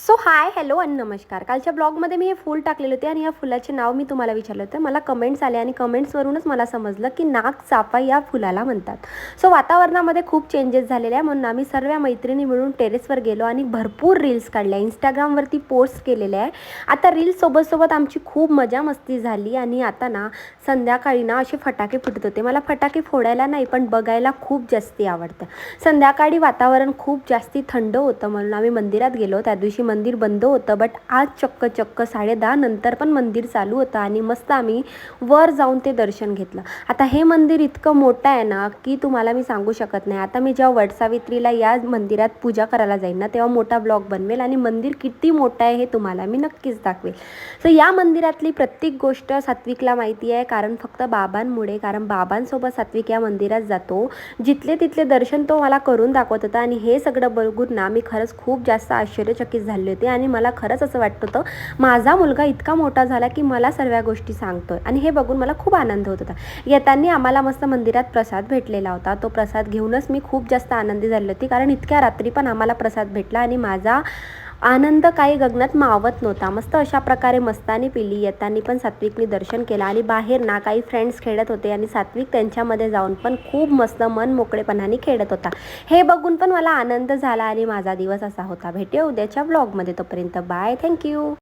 So hi hello आणि नमस्कार. कालच्या ब्लॉगमध्ये मी हे फूल टाकलेले होते आणि या फुलाचे नाव मी तुम्हाला विचारलं होतं. मला कमेंट्स आले आणि कमेंट्सवरूनच मला समजलं की नागचाफा या फुलाला म्हणतात. सो वातावरणामध्ये खूप चेंजेस झालेले आहे, म्हणून आम्ही सर्व मैत्रिणी मिळून टेरेसवर गेलो आणि भरपूर रील्स काढल्या, इंस्टाग्रामवरती पोस्ट केलेले आहे. आता रील्ससोबत आमची खूप मजा मस्ती झाली आणि आता ना संध्याकाळी ना असे फटाके फुटत होते. मला फटाके फोडायला नाही पण बघायला खूप जास्ती आवडतं. संध्याकाळी वातावरण खूप जास्ती थंड होतं म्हणून आम्ही मंदिरात गेलो. त्या दिवशी मंदिर बंद होतं, बट आज चक्क 10:30 नंतर पण मंदिर चालू होतं आणि मस्त आम्ही वर जाऊन ते दर्शन घेतलं. आता हे मंदिर इतकं मोठं आहे ना की तुम्हाला मी सांगू शकत नाही. आता मी जेव्हा वटसावित्रीला या मंदिरात पूजा करायला जाईन ना तेव्हा मोठा ब्लॉग बनवेल आणि मंदिर किती मोठं आहे हे तुम्हाला मी नक्कीच दाखवेल. सो या मंदिरातली प्रत्येक गोष्ट सात्विकला माहिती आहे, कारण फक्त बाबांमुळे, कारण बाबांसोबत सात्विक या मंदिरात जातो. जिथले तिथले दर्शन तो मला करून दाखवत होता आणि हे सगळं बघून ना मी खरंच खूप जास्त आश्चर्यचकित झाले होते आणि मला खरंच असं वाटत होतं माझा मुलगा इतका मोठा झाला की मला सर्व गोष्टी सांगतोय आणि हे बघून मला खूप आनंद होत होता. येताना आम्हाला मस्त मंदिरात प्रसाद भेटलेला होता. तो प्रसाद घेऊनच मी खूप जास्त आनंदी झाली होती, कारण इतक्या रात्री पण आम्हाला प्रसाद भेटला आणि माझा आनंद काही गगनात मावत नव्हता. मस्त अशा प्रकारे मस्तानी पिली. येताना पण सात्विकनी दर्शन केलं आणि बाहेर ना काही फ्रेंड्स खेळत होते आणि सात्विक त्यांच्यामध्ये जाऊन पण खूप मस्त मन मोकळेपणाने खेळत होता. हे बघून पण मला आनंद झाला आणि माझा दिवस असा होता. भेटूया उद्याच्या ब्लॉगमध्ये. तोपर्यंत बाय, थँक्यू.